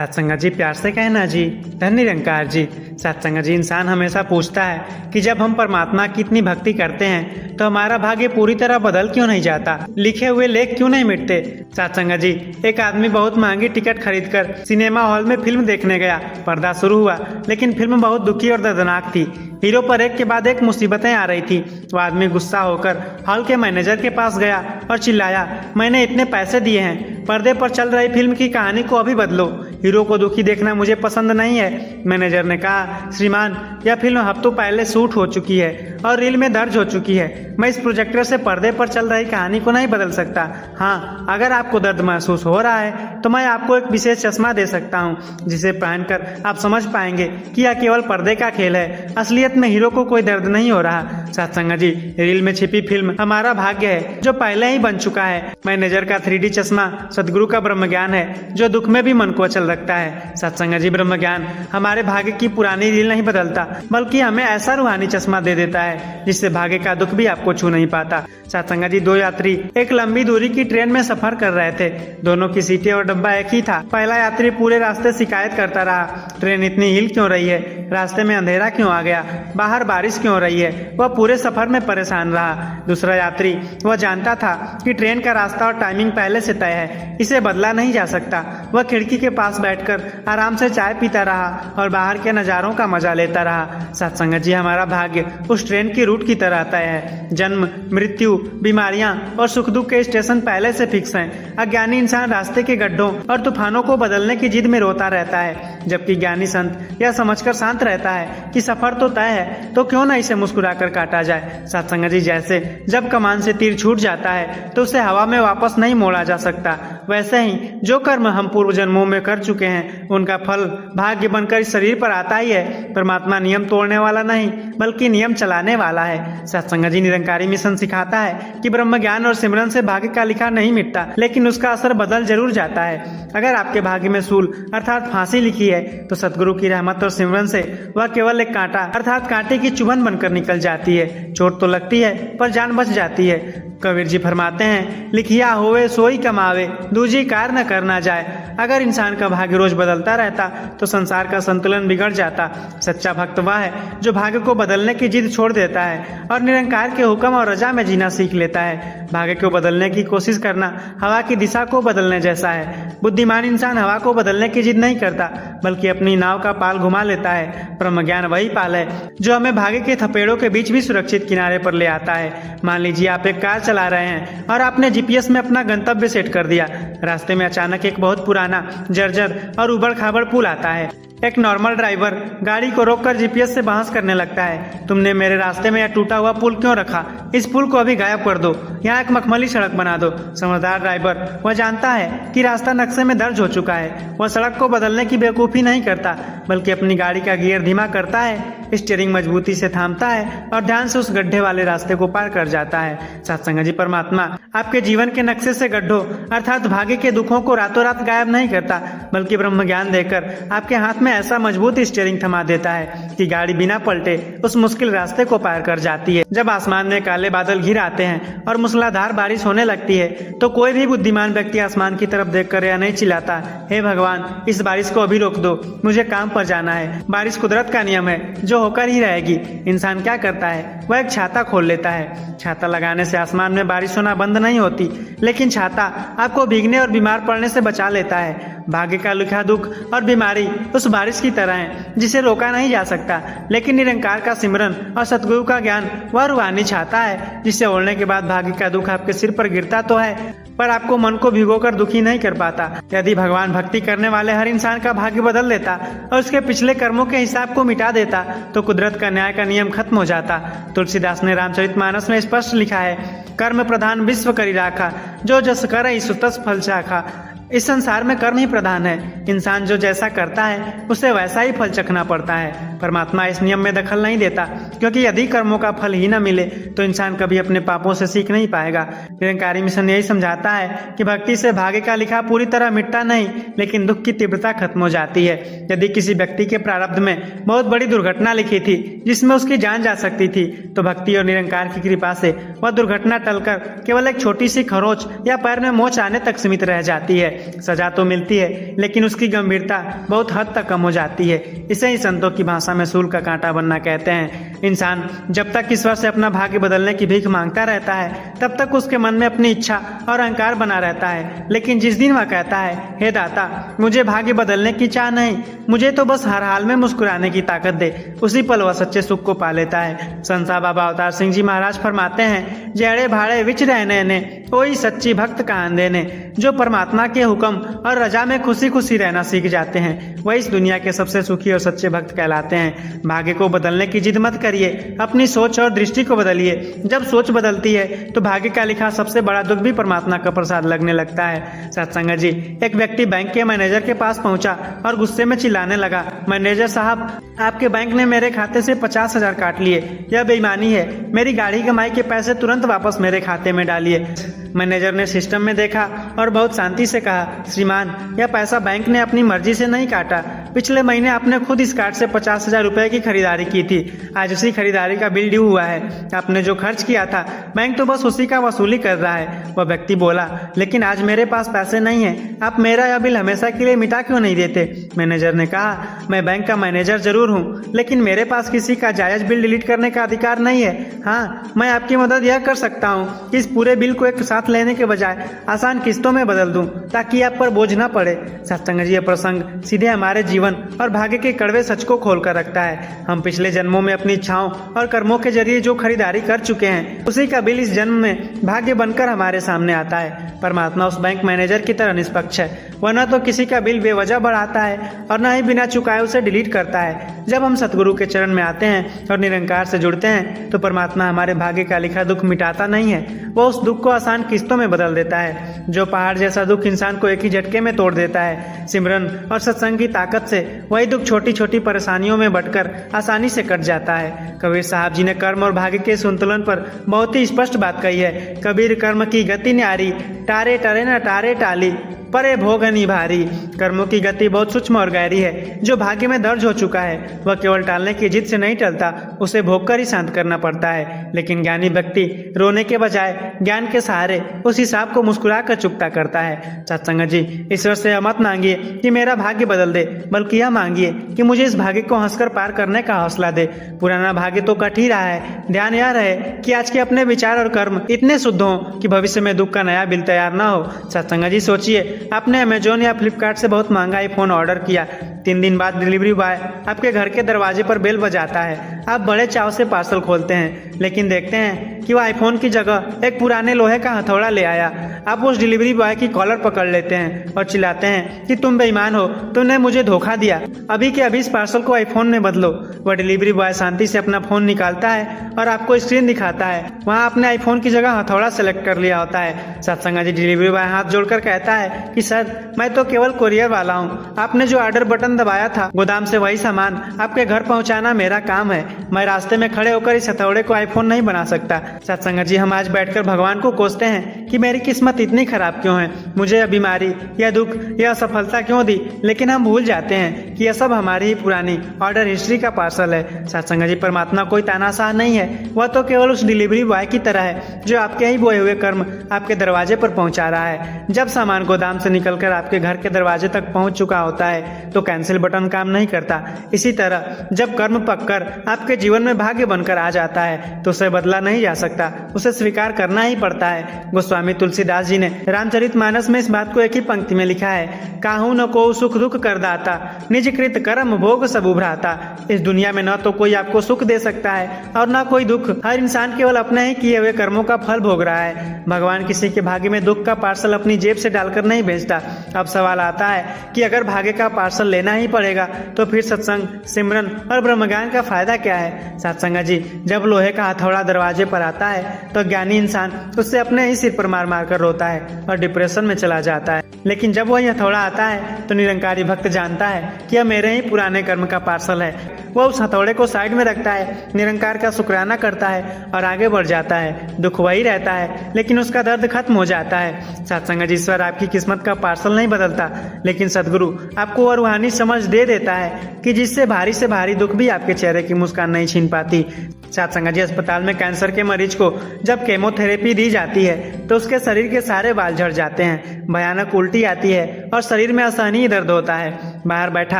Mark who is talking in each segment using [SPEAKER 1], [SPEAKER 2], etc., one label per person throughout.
[SPEAKER 1] सत्संग जी प्यार से कहना जी, धन निरंकार जी। सत्संग जी, इंसान हमेशा पूछता है कि जब हम परमात्मा की इतनी भक्ति करते हैं तो हमारा भाग्य पूरी तरह बदल क्यों नहीं जाता, लिखे हुए लेख क्यों नहीं मिटते। सत्संग जी, एक आदमी बहुत महंगी टिकट खरीदकर सिनेमा हॉल में फिल्म देखने गया। पर्दा शुरू हुआ लेकिन फिल्म बहुत दुखी और दर्दनाक थी। हीरो पर एक के बाद एक मुसीबतें आ रही थी। वो आदमी गुस्सा होकर हॉल के मैनेजर के पास गया और चिल्लाया, मैंने इतने पैसे दिए हैं, पर्दे पर चल रही फिल्म की कहानी को अभी बदलो। हीरो को दुखी देखना मुझे पसंद नहीं है। मैनेजर ने कहा, श्रीमान, यह फिल्म हफ्तों पहले शूट हो चुकी है और रील में दर्ज हो चुकी है। मैं इस प्रोजेक्टर से पर्दे पर चल रही कहानी को नहीं बदल सकता। हाँ, अगर आपको दर्द महसूस हो रहा है तो मैं आपको एक विशेष चश्मा दे सकता हूँ, जिसे पहनकर आप समझ पाएंगे कि यह केवल पर्दे का खेल है। असलियत में हीरो को कोई दर्द नहीं हो रहा। सत्संग जी, रील में छिपी फिल्म हमारा भाग्य है जो पहले ही बन चुका है। मैनेजर का 3D चश्मा सदगुरु का ब्रह्म ज्ञान है जो दुख में भी मन को अचल रखता है। सत्संग जी, ब्रह्म ज्ञान हमारे भाग्य की पुरानी रील नहीं बदलता, बल्कि हमें ऐसा रूहानी चश्मा दे देता है जिससे भाग्य का दुख भी आपको छू नहीं पाता। सत्संग जी, दो यात्री एक लंबी दूरी की ट्रेन में सफर कर रहे थे। दोनों की सीटें और डब्बा एक ही था। पहला यात्री पूरे रास्ते शिकायत करता रहा, ट्रेन इतनी हिल क्यों रही है, रास्ते में अंधेरा क्यों आ गया, बाहर बारिश क्यों हो रही है। वह पूरे सफर में परेशान रहा। दूसरा यात्री, वह जानता था कि ट्रेन का रास्ता और टाइमिंग पहले से तय है, इसे बदला नहीं जा सकता। वह खिड़की के पास बैठकर आराम से चाय पीता रहा और बाहर के नजारों का मजा लेता रहा। सत्संग जी, हमारा भाग्य उस ट्रेन की रूट की तरह तय है। जन्म, मृत्यु, बीमारियां और सुख दुख के स्टेशन पहले से फिक्स हैं। अज्ञानी इंसान रास्ते के गड्ढों और तूफानों को बदलने की जिद में रोता रहता है, जबकि ज्ञानी संत यह समझकर शांत रहता है कि सफर तो तय है तो क्यों न इसे मुस्कुराकर काटा जाए। सत्संग जी, जैसे जब कमान से तीर छूट जाता है तो उसे हवा में वापस नहीं मोड़ा जा सकता, वैसे ही जो कर्म हम पूर्व जन्मों में कर चुके हैं उनका फल भाग्य बनकर इस शरीर पर आता ही है। परमात्मा नियम तोड़ने वाला नहीं बल्कि नियम चलाने वाला है। सत्संग जी, निरंकारी मिशन सिखाता है कि ब्रह्म ज्ञान और सिमरन से भाग्य का लिखा नहीं मिटता, लेकिन उसका असर बदल जरूर जाता है। अगर आपके भाग्य में सूल अर्थात फांसी लिखी है तो सतगुरु की रहमत और सिमरन से वह केवल एक कांटा अर्थात कांटे की चुभन बनकर निकल जाती है। चोट तो लगती है पर जान बच जाती है। कबीर जी फरमाते हैं, लिखिया होवे सोई कमावे, दूजी कार न करना जाए। अगर इंसान का भाग्य रोज बदलता रहता तो संसार का संतुलन बिगड़ जाता। सच्चा भक्त वह है जो भाग्य को बदलने की जिद छोड़ देता है और निरंकार के हुक्म और रजा में जीना सीख लेता है। भाग्य को बदलने की कोशिश करना हवा की दिशा को बदलने जैसा है। बुद्धिमान इंसान हवा को बदलने की जिद नहीं करता, बल्कि अपनी नाव का पाल घुमा लेता है। ब्रह्म ज्ञान वही पाल है जो हमें भाग्य के थपेड़ों के बीच भी सुरक्षित किनारे पर ले आता है। मान लीजिए आप एक कार चला रहे हैं और आपने जीपीएस में अपना गंतव्य सेट कर दिया। रास्ते में अचानक एक बहुत पुराना, जर्जर और उबड़ खाबड़ पुल आता है। एक नॉर्मल ड्राइवर गाड़ी को रोककर जीपीएस से बहस करने लगता है, तुमने मेरे रास्ते में यह टूटा हुआ पुल क्यों रखा, इस पुल को अभी गायब कर दो, यहाँ एक मखमली सड़क बना दो। समझदार ड्राइवर वह जानता है कि रास्ता नक्शे में दर्ज हो चुका है। वह सड़क को बदलने की बेवकूफ़ी नहीं करता, बल्कि अपनी गाड़ी का गियर धीमा करता है, स्टीयरिंग मजबूती से थामता है और ध्यान से उस गड्ढे वाले रास्ते को पार कर जाता है। सत्संग जी, परमात्मा आपके जीवन के नक्शे से गड्ढों अर्थात भाग्य के दुखों को रातों रात गायब नहीं करता, बल्कि ब्रह्म ज्ञान देकर आपके हाथ में ऐसा मजबूत स्टीयरिंग थमा देता है कि गाड़ी बिना पलटे उस मुश्किल रास्ते को पार कर जाती है। जब आसमान में काले बादल घिर आते हैं और मूसलाधार बारिश होने लगती है तो कोई भी बुद्धिमान व्यक्ति आसमान की तरफ देखकर यह नहीं चिल्लाता, हे भगवान, इस बारिश को अभी रोक दो, मुझे काम पर जाना है। बारिश कुदरत का नियम है जो होकर ही रहेगी। इंसान क्या करता है, वह एक छाता खोल लेता है। छाता लगाने से आसमान में बारिश होना बंद नहीं होती, लेकिन छाता आपको भीगने और बीमार पड़ने से बचा लेता है। भाग्य का लिखा दुख और बीमारी उस बारिश की तरह है जिसे रोका नहीं जा सकता, लेकिन निरंकार का सिमरन और सतगुरु का ज्ञान वह रूहानी छाता है जिसे ओढ़ने के बाद भाग्य का दुख आपके सिर पर गिरता तो है, पर आपको मन को भिगोकर दुखी नहीं कर पाता। यदि भगवान भक्ति करने वाले हर इंसान का भाग्य बदल देता और उसके पिछले कर्मों के हिसाब को मिटा देता तो कुदरत का न्याय का नियम खत्म हो जाता। तुलसीदास ने रामचरितमानस में स्पष्ट लिखा है, कर्म प्रधान विश्व करी राखा, जो जस करे सो तस फल चाखा। इस संसार में कर्म ही प्रधान है। इंसान जो जैसा करता है उसे वैसा ही फल चखना पड़ता है। परमात्मा इस नियम में दखल नहीं देता, क्योंकि यदि कर्मों का फल ही न मिले तो इंसान कभी अपने पापों से सीख नहीं पाएगा। निरंकारी मिशन यही समझाता है कि भक्ति से भाग्य का लिखा पूरी तरह मिटता नहीं, लेकिन दुख की तीव्रता खत्म हो जाती है। यदि किसी व्यक्ति के प्रारब्ध में बहुत बड़ी दुर्घटना लिखी थी जिसमें उसकी जान जा सकती थी, तो भक्ति और निरंकार की कृपा से वह दुर्घटना टलकर केवल एक छोटी सी खरोंच या पैर में मोच आने तक सीमित रह जाती है। है। सजा तो मिलती है लेकिन उसकी गंभीरता बहुत हद तक कम हो जाती है। इसे ही संतों की भाषा में सूल का कांटा बनना कहते हैं। इंसान जब तक ईश्वर से अपना भाग्य बदलने की भीख मांगता रहता है तब तक उसके मन में अपनी इच्छा और अहंकार बना रहता है। लेकिन जिस दिन वह कहता है, हे दाता, मुझे भाग्य बदलने की चाह नहीं, मुझे तो बस हर हाल में मुस्कुराने की ताकत दे, उसी पल वह सच्चे सुख को पा लेता है। संसा बाबा अवतार सिंह जी महाराज फरमाते हैं, जेड़े भाड़े विच रहने ने कोई सच्ची भक्त कहां देने। जो परमात्मा के हुक्म और रजा में खुशी खुशी रहना सीख जाते हैं वह इस दुनिया के सबसे सुखी और सच्चे भक्त कहलाते हैं। भाग्य को बदलने की जिद मत करिए, अपनी सोच और दृष्टि को बदलिए। जब सोच बदलती है तो भाग्य का लिखा सबसे बड़ा दुख भी परमात्मा का प्रसाद लगने लगता है। सत्संग जी, एक व्यक्ति बैंक के मैनेजर के पास पहुंचा और गुस्से में चिल्लाने लगा, मैनेजर साहब, आपके बैंक ने मेरे खाते से 50,000 काट लिए, यह बेईमानी है। मेरी गाड़ी कमाई के पैसे तुरंत वापस मेरे खाते में डालिए। मैनेजर ने सिस्टम में देखा और बहुत शांति से कहा, श्रीमान, यह पैसा बैंक ने अपनी मर्जी से नहीं काटा। पिछले महीने आपने खुद इस कार्ड से 50,000 रुपए की खरीदारी की थी। आज उसी खरीदारी का बिल ड्यू हुआ है। आपने जो खर्च किया था बैंक तो बस उसी का वसूली कर रहा है। वह व्यक्ति बोला, लेकिन आज मेरे पास पैसे नहीं है, आप मेरा यह बिल हमेशा के लिए मिटा क्यों नहीं देते? मैनेजर ने कहा, मैं बैंक का मैनेजर जरूर हूँ लेकिन मेरे पास किसी का जायज बिल डिलीट करने का अधिकार नहीं है। हाँ, मैं आपकी मदद यह कर सकता हूँ कि इस पूरे बिल को एक साथ लेने के बजाय आसान किस्तों में बदल दूं ताकि आप पर बोझ न पड़े। सत्संग जी, यह प्रसंग सीधे हमारे जीवन और भाग्य के कड़वे सच को खोल कर रखता है। हम पिछले जन्मों में अपनी इच्छाओं और कर्मों के जरिए जो खरीदारी कर चुके हैं उसी का बिल इस जन्म में भाग्य बनकर हमारे सामने आता है। परमात्मा उस बैंक मैनेजर की तरह निष्पक्ष है। वह न तो किसी का बिल बेवजह बढ़ाता है और न ही बिना चुकाए उसे डिलीट करता है। जब हम सतगुरु के चरण में आते हैं और निरंकार से जुड़ते हैं तो परमात्मा हमारे भाग्य का लिखा दुख मिटाता नहीं है, वह उस दुख को आसान किस्तों में बदल देता है। जो पहाड़ जैसा दुख इंसान को एक ही झटके में तोड़ देता है, सिमरन और सत्संग की ताकत से वही दुख छोटी छोटी परेशानियों में बंटकर आसानी से कट जाता है। कबीर साहब जी ने कर्म और भाग्य के संतुलन पर बहुत ही स्पष्ट बात कही है। कबीर, कर्म की गति न्यारी, टारे टरे न टारे टाली, परे भोगनी भारी। कर्मों की गति बहुत सूक्ष्म और गहरी है। जो भाग्य में दर्ज हो चुका है वह केवल टालने की जिद से नहीं टलता, उसे भोग कर ही शांत करना पड़ता है। लेकिन ज्ञानी व्यक्ति रोने के बजाय ज्ञान के सहारे उस हिसाब को मुस्कुरा कर चुकता करता है। सत्संग जी, ईश्वर से मत मांगिए कि मेरा भाग्य बदल दे, बल्कि यह मांगिए कि मुझे इस भाग्य को हंसकर पार करने का हौसला दे। पुराना भाग्य तो कट ही रहा है। ध्यान यह रहे कि आज के अपने विचार और कर्म इतने शुद्ध हों कि भविष्य में दुख का नया बिल तैयार न हो। सत्संग जी, सोचिए, आपने अमेजोन या फ्लिपकार्ट से बहुत महंगा आईफोन ऑर्डर किया। 3 दिन बाद डिलीवरी बॉय आपके घर के दरवाजे पर बेल बजाता है। आप बड़े चाव से पार्सल खोलते हैं लेकिन देखते हैं कि वह आईफोन की जगह एक पुराने लोहे का हथौड़ा ले आया। आप उस डिलीवरी बॉय की कॉलर पकड़ लेते हैं और चिल्लाते हैं कि तुम बेईमान हो, तुमने मुझे धोखा दिया, अभी के अभी इस पार्सल को आईफोन में बदलो। वह डिलीवरी बॉय शांति से अपना फोन निकालता है और आपको स्क्रीन दिखाता है। वहाँ आपने आईफोन की जगह हथौड़ा सेलेक्ट कर लिया होता है। सत्संग जी, डिलीवरी बॉय हाथ जोड़कर कहता है कि सर, मैं तो केवल कोरियर वाला हूँ। आपने जो ऑर्डर बटन दबाया था गोदाम से वही सामान आपके घर पहुँचाना मेरा काम है। मैं रास्ते में खड़े होकर इस हथौड़े को आईफोन नहीं बना सकता। सत्संग जी, हम आज बैठकर भगवान को कोसते हैं कि मेरी किस्मत इतनी खराब क्यों है, मुझे यह बीमारी, यह दुख, यह असफलता क्यों दी। लेकिन हम भूल जाते हैं कि यह सब हमारी ही पुरानी ऑर्डर हिस्ट्री का पार्सल है। सत्संग जी, परमात्मा कोई तानाशाह नहीं है। वह तो केवल उस डिलीवरी बॉय की तरह है जो आपके ही बोए हुए कर्म आपके दरवाजे पर पहुंचा रहा है। जब सामान गोदाम से निकलकर आपके घर के दरवाजे तक पहुंच चुका होता है तो कैंसिल बटन काम नहीं करता। इसी तरह जब कर्म पककर आपके जीवन में भाग्य बनकर आ जाता है तो उसे बदला नहीं जा सकता, उसे स्वीकार करना ही पड़ता है। गोस्वामी तुलसीदास जी ने रामचरितमानस में इस बात को एक ही पंक्ति में लिखा है, काहू न को सुख दुख कर दाता, निज कृत कर्म भोग सब उभराता। इस दुनिया में न तो कोई आपको सुख दे सकता है और न कोई दुख। हर इंसान केवल अपने ही किए हुए कर्मों का फल भोग रहा है। भगवान किसी के भाग्य में दुख का पार्सल अपनी जेब से डालकर नहीं भेजता। अब सवाल आता है कि अगर भाग्य का पार्सल लेना ही पड़ेगा तो फिर सत्संग, सिमरन और ब्रह्मज्ञान का फायदा क्या है? सत्संग जी, जब लोहे का हथौड़ा दरवाजे पर आता है तो ज्ञानी इंसान उससे अपने ही सिर पर मार मार कर रोता है और डिप्रेशन में चला जाता है। लेकिन जब वही हथौड़ा आता है तो निरंकारी भक्त जानता है कि यह मेरे ही पुराने कर्म का पार्सल है। वह उस हथौड़े को साइड में रखता है, निरंकार का शुक्राना करता है और आगे बढ़ जाता है। दुख वही रहता है लेकिन उसका दर्द खत्म हो जाता है। सत्संग जी, ईश्वर आपकी किस्मत का पार्सल नहीं बदलता लेकिन सदगुरु आपको वह रूहानी समझ दे देता है कि जिससे भारी से भारी दुख भी आपके चेहरे की मुस्कान नहीं छीन पाती। साथ संगत जी, अस्पताल में कैंसर के मरीज को जब केमोथेरेपी दी जाती है तो उसके शरीर के सारे बाल झड़ जाते हैं, भयानक उल्टी आती है और शरीर में असहनीय दर्द होता है। बाहर बैठा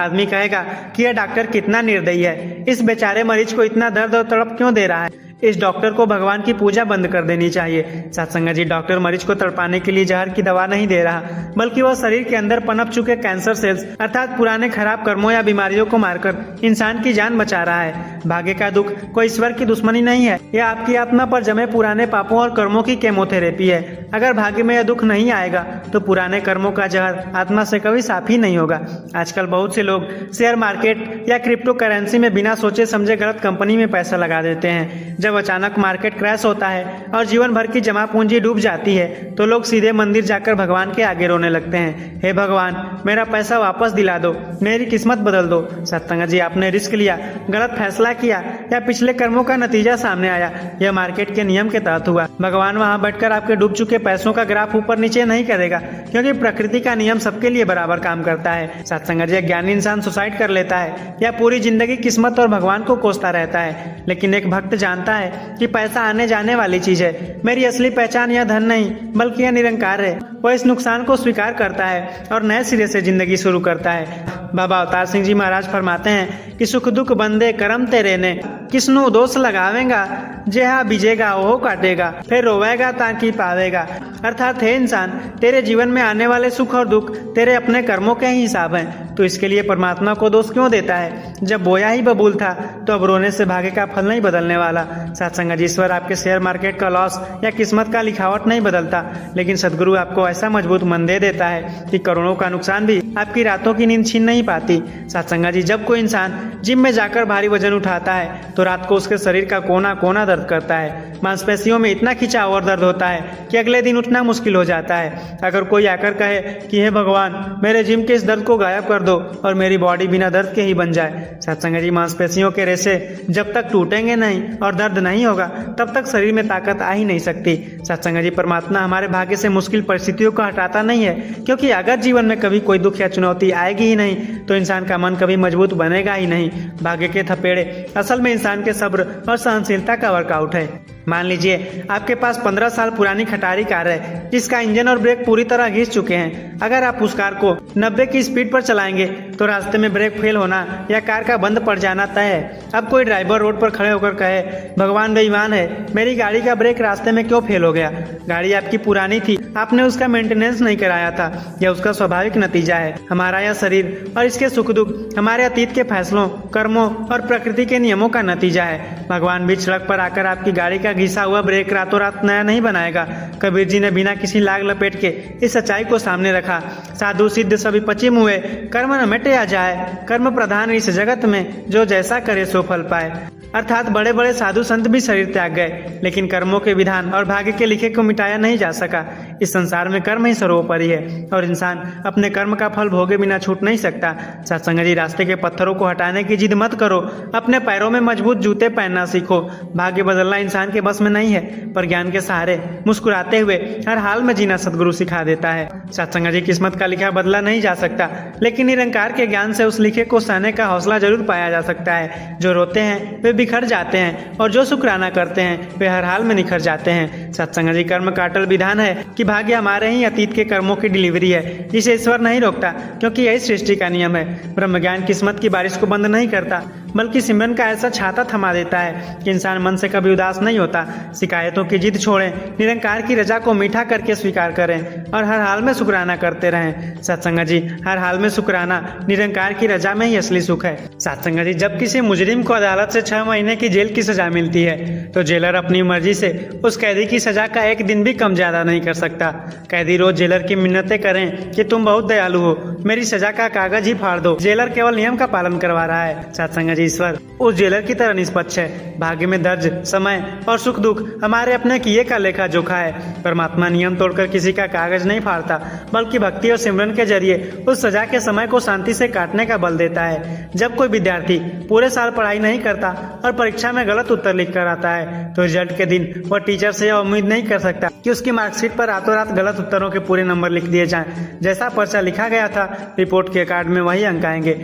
[SPEAKER 1] आदमी कहेगा कि यह डॉक्टर कितना निर्दयी है, इस बेचारे मरीज को इतना दर्द और तड़प क्यों दे रहा है। इस डॉक्टर को भगवान की पूजा बंद कर देनी चाहिए। सत्संग जी, डॉक्टर मरीज को तड़पाने के लिए जहर की दवा नहीं दे रहा, बल्कि वह शरीर के अंदर पनप चुके कैंसर सेल्स अर्थात पुराने खराब कर्मों या बीमारियों को मारकर इंसान की जान बचा रहा है। भाग्य का दुख कोई ईश्वर की दुश्मनी नहीं है, यह आपकी आत्मा पर जमे पुराने पापों और कर्मों की केमोथेरेपी है। अगर भाग्य में यह दुख नहीं आएगा तो पुराने कर्मों का जहर आत्मा से कभी साफ ही नहीं होगा। आजकल बहुत से लोग शेयर मार्केट या क्रिप्टो करेंसी में बिना सोचे समझे गलत कंपनी में पैसा लगा देते हैं। जब अचानक मार्केट क्रैश होता है और जीवन भर की जमा पूंजी डूब जाती है तो लोग सीधे मंदिर जाकर भगवान के आगे रोने लगते हैं, हे भगवान मेरा पैसा वापस दिला दो, मेरी किस्मत बदल दो। सत्संग जी, आपने रिस्क लिया, गलत फैसला किया या पिछले कर्मों का नतीजा सामने आया, यह मार्केट के नियम के तहत हुआ। भगवान वहाँ बैठकर आपके डूब चुके पैसों का ग्राफ ऊपर नीचे नहीं करेगा, क्योंकि प्रकृति का नियम सबके लिए बराबर काम करता है। सत्संग जी, ज्ञानी इंसान सुसाइड कर लेता है या पूरी जिंदगी किस्मत और भगवान को कोसता रहता है, लेकिन एक भक्त जानता है कि पैसा आने जाने वाली चीज है, मेरी असली पहचान यह धन नहीं बल्कि यह निरंकार है। वह इस नुकसान को स्वीकार करता है और नए सिरे से जिंदगी शुरू करता है। बाबा अवतार सिंह जी महाराज फरमाते हैं कि सुख दुख बंदे करम तेरे ने, किसनु दोष लगावेगा, जेहा बीजेगा ओहो काटेगा, फिर रोवेगा ताकि पावेगा। अर्थात हे इंसान, तेरे जीवन में आने वाले सुख और दुख तेरे अपने कर्मों के ही हिसाब हैं, तो इसके लिए परमात्मा को दोष क्यों देता है। जब बोया ही बबूल था तो अब रोने से भाग्य का फल नहीं बदलने वाला। सत्संग जी, ईश्वर आपके शेयर मार्केट का लॉस या किस्मत का लिखावट नहीं बदलता, लेकिन सदगुरु आपको ऐसा मजबूत मन दे देता है कि करोड़ों का नुकसान भी आपकी रातों की नींद छीन नहीं पाती। सत्संग जी, जब कोई इंसान जिम में जाकर भारी वजन उठाता है तो रात को उसके शरीर का कोना कोना दर्द करता है, मांसपेशियों में इतना खिंचाव और दर्द होता है कि अगले दिन उठना मुश्किल हो जाता है। अगर कोई आकर कहे कि हे भगवान मेरे जिम के इस दर्द को गायब कर दो और मेरी बॉडी बिना दर्द के ही बन जाए। सत्संग जी, मांसपेशियों के रेशे जब तक टूटेंगे नहीं और दर्द नहीं होगा तब तक शरीर में ताकत आ ही नहीं सकती। सत्संग जी, परमात्मा हमारे भाग्य से मुश्किल परिस्थितियों को हटाता नहीं है, क्योंकि अगर जीवन में कभी कोई दुख या चुनौती आएगी ही नहीं तो इंसान का मन कभी मजबूत बनेगा ही नहीं। भाग्य के थपेड़े असल में इंसान के सब्र और सहनशीलता का वर्कआउट है। मान लीजिए आपके पास 15 साल पुरानी खटारी कार है जिसका इंजन और ब्रेक पूरी तरह घिस चुके हैं। अगर आप उस कार को 90 की स्पीड पर चलाएंगे तो रास्ते में ब्रेक फेल होना या कार का बंद पड़ जाना तय है। अब कोई ड्राइवर रोड पर खड़े होकर कहे भगवान बेईमान है, मेरी गाड़ी का ब्रेक रास्ते में क्यों फेल हो गया। गाड़ी आपकी पुरानी थी, आपने उसका मेंटेनेंस नहीं कराया था, यह उसका स्वाभाविक नतीजा है। हमारा यह शरीर और इसके सुख दुख हमारे अतीत के फैसलों, कर्मों और प्रकृति के नियमों का नतीजा है। भगवान बीच सड़क पर आकर आपकी गाड़ी का घिसा हुआ ब्रेक रातों रात नया नहीं बनाएगा। कबीर जी ने बिना किसी लाग लपेट के इस सच्चाई को सामने रखा। साधु सिद्ध सभी पचिम हुए, कर्म न मिटे जाए, कर्म प्रधान इस जगत में, जो जैसा करे सो फल पाए। अर्थात बड़े बड़े साधु संत भी शरीर त्याग गए, लेकिन कर्मों के विधान और भाग्य के लिखे को मिटाया नहीं जा सका। इस संसार में कर्म ही सर्वोपरि है और इंसान अपने कर्म का फल भोगे बिना छूट नहीं सकता। सत्संग जी, रास्ते के पत्थरों को हटाने की जिद मत करो, अपने पैरों में मजबूत जूते पहनना सीखो। भाग्य बदलना इंसान के बस में नहीं है, पर ज्ञान के सहारे मुस्कुराते हुए हर हाल में जीना सदगुरु सिखा देता है। सत्संग जी, किस्मत का लिखा बदला नहीं जा सकता, लेकिन निरंकार के ज्ञान से उस लिखे को सहने का हौसला जरूर पाया जा सकता है। जो रोते हैं वे बिखर जाते हैं और जो शुक्राना करते हैं वे हर हाल में निखर जाते हैं। सत्संग जी, कर्म का अटल विधान है कि भाग्य हमारे ही अतीत के कर्मों की डिलीवरी है, जिसे ईश्वर नहीं रोकता, क्योंकि यही सृष्टि का नियम है। ब्रह्म ज्ञान किस्मत की बारिश को बंद नहीं करता, बल्कि सिमरन का ऐसा छाता थमा देता है कि इंसान मन से कभी उदास नहीं होता। शिकायतों की जिद छोड़ें, निरंकार की रजा को मीठा करके स्वीकार करें और हर हाल में शुक्राना करते रहें। सत्संग जी, हर हाल में शुक्राना निरंकार की रजा में ही असली सुख है। सत्संग जी, जब किसी मुजरिम को अदालत से 6 महीने की जेल की सजा मिलती है तो जेलर अपनी मर्जी से उस कैदी की सजा का एक दिन भी कम ज्यादा नहीं कर सकता। कैदी रोज जेलर की मिन्नतें करें कि तुम बहुत दयालु हो, मेरी सजा का कागज ही फाड़ दो। जेलर केवल नियम का पालन करवा रहा है। सत्संग जी, ईश्वर उस जेलर की तरह निष्पक्ष है। भाग्य में दर्ज समय और सुख दुख हमारे अपने किए का लेखा जोखा है। परमात्मा नियम तोड़कर किसी का कागज नहीं फाड़ता, बल्कि भक्ति और सिमरन के जरिए उस सजा के समय को शांति से काटने का बल देता है। जब कोई विद्यार्थी पूरे साल पढ़ाई नहीं करता और परीक्षा में गलत उत्तर लिख कर आता है तो रिजल्ट के दिन वह टीचर से यह उम्मीद नहीं कर सकता कि उसकी मार्कशीट पर रातों रात गलत उत्तरों के पूरे नंबर लिख दिए जाएं। जैसा पर्चा लिखा गया था रिपोर्ट के कार्ड में वही अंक आएंगे।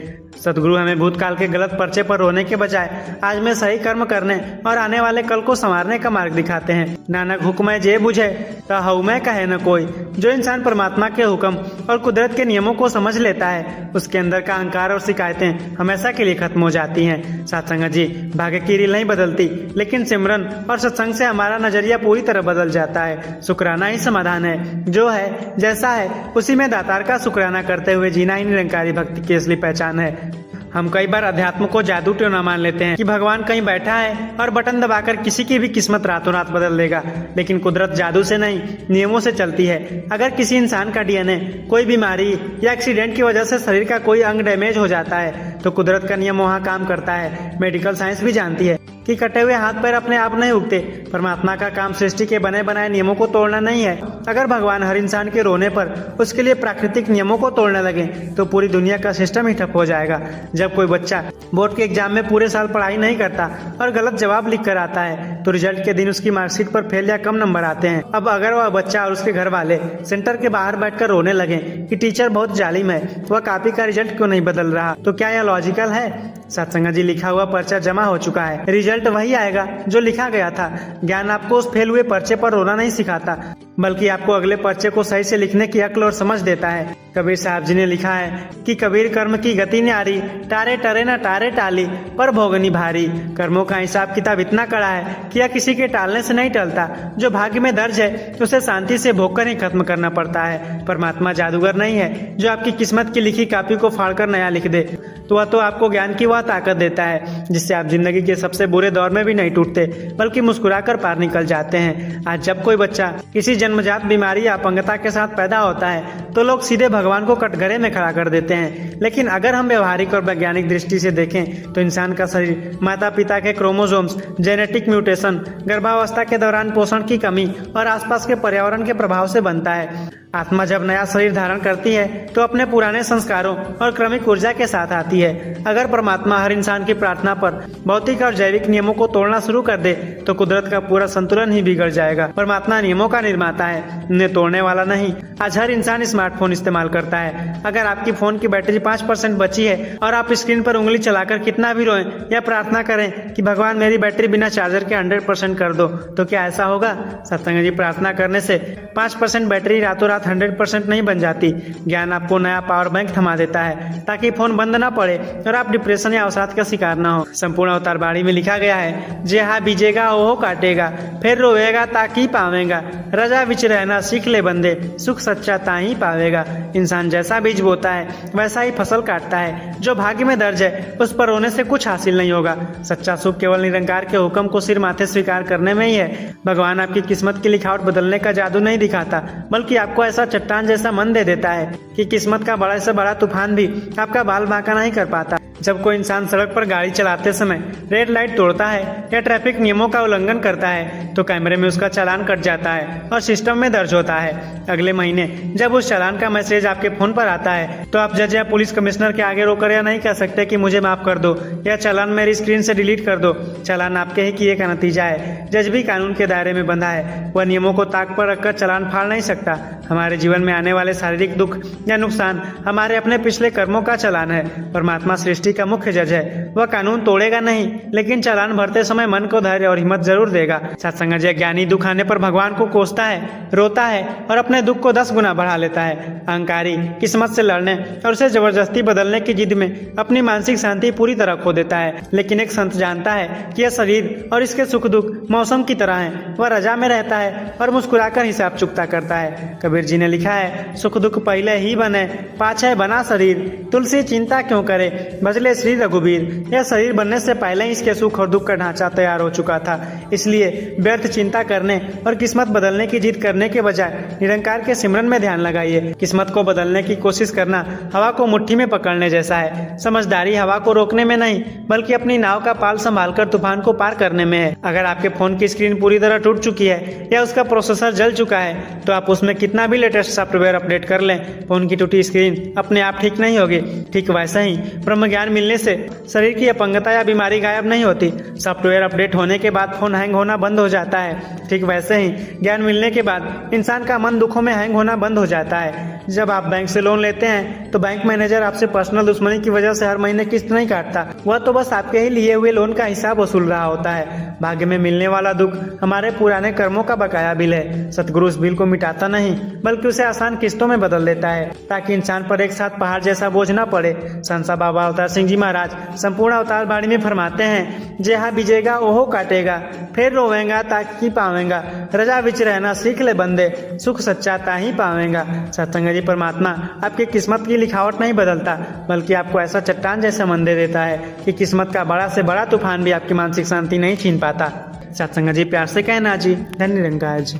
[SPEAKER 1] सदगुरु हमें भूतकाल के गलत पर्चे पर रोने के बजाय आज में सही कर्म करने और आने वाले कल को संवारने का मार्ग दिखाते हैं। नानक हुक्म जे बुझे तो हऊ में कहे न कोई। जो इंसान परमात्मा के हुक्म और कुदरत के नियमों को समझ लेता है उसके अंदर का अहंकार और शिकायतें हमेशा के लिए खत्म हो जाती हैं। सत्संग जी, भाग्य की रील नहीं बदलती, लेकिन सिमरन और सत्संग से हमारा नजरिया पूरी तरह बदल जाता है। शुक्राना ही समाधान है। जो है जैसा है उसी में दातार का शुक्राना करते हुए जीना ही निरंकारी भक्ति की असली पहचान है। हम कई बार अध्यात्म को जादू टोना मान लेते हैं कि भगवान कहीं बैठा है और बटन दबाकर किसी की भी किस्मत रातों रात बदल देगा, लेकिन कुदरत जादू से नहीं नियमों से चलती है। अगर किसी इंसान का डीएनए कोई बीमारी या एक्सीडेंट की वजह से शरीर का कोई अंग डैमेज हो जाता है तो कुदरत का नियम वहाँ काम करता है। मेडिकल साइंस भी जानती है कि कटे हुए हाथ पैर अपने आप नहीं उगते। परमात्मा का काम सृष्टि के बने बनाए नियमों को तोड़ना नहीं है। अगर भगवान हर इंसान के रोने पर उसके लिए प्राकृतिक नियमों को तोड़ने लगे तो पूरी दुनिया का सिस्टम ही ठप हो जाएगा। जब कोई बच्चा बोर्ड के एग्जाम में पूरे साल पढ़ाई नहीं करता और गलत जवाब लिख कर आता है तो रिजल्ट के दिन उसकी मार्कशीट पर फेल या कम नंबर आते हैं। अब अगर वह बच्चा और उसके घर वाले सेंटर के बाहर बैठकर रोने लगे कि टीचर बहुत जालिम है, वह कॉपी का रिजल्ट क्यों नहीं बदल रहा, तो क्या यह लॉजिकल है? सत्संग जी, लिखा हुआ पर्चा जमा हो चुका है, रिजल्ट वही आएगा जो लिखा गया था। ज्ञान आपको उस फेल हुए पर्चे पर रोना नहीं सिखाता, बल्कि आपको अगले पर्चे को सही से लिखने की अक्ल और समझ देता है। कबीर साहब जी ने लिखा है कि कबीर कर्म की गति न्यारी, टारे टरे न टारे टाली पर भोगनी भारी। कर्मों का हिसाब किताब इतना कड़ा है कि यह किसी के टालने से नहीं टलता। जो भाग्य में दर्ज है उसे शांति से भोग कर ही खत्म करना पड़ता है। परमात्मा जादूगर नहीं है जो आपकी किस्मत की लिखी कॉपी को फाड़कर नया लिख दे, तो वह तो आपको ज्ञान की वह ताकत देता है जिससे आप जिंदगी के सबसे बुरे दौर में भी नहीं टूटते, बल्कि मुस्कुराकर पार निकल जाते हैं। आज जब कोई बच्चा किसी जन्मजात बीमारी या अपंगता के साथ पैदा होता है तो लोग सीधे भगवान को कटघरे में खड़ा कर देते हैं, लेकिन अगर हम व्यवहारिक और वैज्ञानिक दृष्टि से देखें तो इंसान का शरीर माता पिता के क्रोमोसोम्स, जेनेटिक म्यूटेशन, गर्भावस्था के दौरान पोषण की कमी और आसपास के पर्यावरण के प्रभाव से बनता है। आत्मा जब नया शरीर धारण करती है तो अपने पुराने संस्कारों और क्रमिक ऊर्जा के साथ आती है। अगर परमात्मा हर इंसान की प्रार्थना पर भौतिक और जैविक नियमों को तोड़ना शुरू कर दे तो कुदरत का पूरा संतुलन ही बिगड़ जाएगा। परमात्मा नियमों का निर्माता है, उन्हें तोड़ने वाला नहीं। आज हर इंसान स्मार्टफोन इस्तेमाल करता है। अगर आपकी फोन की बैटरी 5% बची है और आप स्क्रीन पर उंगली चलाकर कितना भी रोएं या प्रार्थना करें कि भगवान मेरी बैटरी बिना चार्जर के 100% कर दो, तो क्या ऐसा होगा? सत्संग जी, प्रार्थना करने से 5% बैटरी रातों रात 100% नहीं बन जाती। ज्ञान आपको नया पावर बैंक थमा देता है ताकि फोन बंद ना पड़े और आप डिप्रेशन या अवसाद का शिकार ना हो। संपूर्ण अवतार बाणी में लिखा गया है, जे हा बीजेगा ओहो काटेगा, फिर रोएगा ताकि पावेगा। रजा विच रहना सीख ले बंदे, सुख सच्चा ताही पावेगा। इंसान जैसा बीज बोता है वैसा ही फसल काटता है। जो भाग्य में दर्ज है उस पर रोने से कुछ हासिल नहीं होगा। सच्चा सुख केवल निरंकार के हुक्म को सिर माथे स्वीकार करने में ही है। भगवान आपकी किस्मत की लिखावट बदलने का जादू नहीं दिखाता, बल्कि आपको ऐसा चट्टान जैसा मन दे देता है कि किस्मत का बड़ा से बड़ा तूफान भी आपका बाल बांका नहीं कर पाता। जब कोई इंसान सड़क पर गाड़ी चलाते समय रेड लाइट तोड़ता है या ट्रैफिक नियमों का उल्लंघन करता है तो कैमरे में उसका चालान कट जाता है और सिस्टम में दर्ज होता है। अगले महीने जब उस चालान का मैसेज आपके फोन पर आता है तो आप जज या पुलिस कमिश्नर के आगे रोकर या नहीं कह सकते कि मुझे माफ कर दो या चालान मेरी स्क्रीन से डिलीट कर दो। चालान आपके ही किए का नतीजा है। जज भी कानून के दायरे में बंधा है, वह नियमों को ताक पर रखकर चालान फाड़ नहीं सकता। हमारे जीवन में आने वाले शारीरिक दुख या नुकसान हमारे अपने पिछले कर्मों का चालान है। परमात्मा सृष्टि का मुख्य जज है, वह कानून तोड़ेगा नहीं, लेकिन चालान भरते समय मन को धैर्य और हिम्मत जरूर देगा। सत्संग जी, ज्ञानी दुख आने पर भगवान को कोसता है, रोता है और अपने दुख को 10 गुना बढ़ा लेता है। अहंकारी किस्मत से लड़ने और उसे जबरदस्ती बदलने की जिद में अपनी मानसिक शांति पूरी तरह खो देता है। लेकिन एक संत जानता है कि यह शरीर और इसके सुख दुख मौसम की तरह है। वह रजा में रहता है और मुस्कुराकर हिसाब चुकता करता है। कबीर जी ने लिखा है, सुख दुख पहले ही बने पाछे बना शरीर, तुलसी चिंता क्यों करे भजले श्री रघुबीर। यह शरीर बनने से पहले ही इसके सुख और दुख का ढांचा तैयार हो चुका था। इसलिए व्यर्थ चिंता करने और किस्मत बदलने की जिद करने के बजाय निरंकार के सिमरन में ध्यान लगाइए। किस्मत को बदलने की कोशिश करना हवा को मुट्ठी में पकड़ने जैसा है। समझदारी हवा को रोकने में नहीं, बल्कि अपनी नाव का पाल संभालकर तूफान को पार करने में है। अगर आपके फोन की स्क्रीन पूरी तरह टूट चुकी है या उसका प्रोसेसर जल चुका है तो आप उसमें कितना भी लेटेस्ट सॉफ्टवेयर अपडेट कर लें, फोन की टूटी स्क्रीन अपने आप ठीक नहीं होगी। ठीक वैसा ही ब्रह्म ज्ञान मिलने से शरीर की अपंगता या बीमारी गायब नहीं होती। सॉफ्टवेयर अपडेट होने के बाद फोन हैंग होना बंद हो जाता है। ठीक वैसे ही ज्ञान मिलने के बाद इंसान का मन दुखों में हैंग होना बंद हो जाता है। जब आप बैंक से लोन लेते हैं तो बैंक मैनेजर आपसे पर्सनल दुश्मनी की वजह से हर महीने किस्त नहीं काटता, वह तो बस आपके ही लिए हुए लोन का हिसाब वसूल रहा होता है। भाग्य में मिलने वाला दुख हमारे पुराने कर्मों का बकाया बिल है। सतगुरु उस बिल को मिटाता नहीं बल्कि उसे आसान किस्तों में बदल देता है ताकि इंसान पर एक साथ पहाड़ जैसा बोझ न पड़े। संसा बाबा अवतार सिंह जी महाराज संपूर्ण अवतार बाणी में फरमाते हैं, जेहा बीजेगा ओहो काटेगा, फिर रोवेगा ताकि पावेगा, रजा विच रहना सीख ले बंदे, सुख सच्चा ताही पावेगा। सत्संग जी परमात्मा आपकी किस्मत की लिखावट नहीं बदलता बल्कि आपको ऐसा चट्टान जैसा मन दे देता है कि किस्मत का बड़ा से बड़ा तूफान भी आपकी मानसिक शांति नहीं छीन पाता। सत्संग जी प्यार से कहना जी। धन्य निरंकार जी।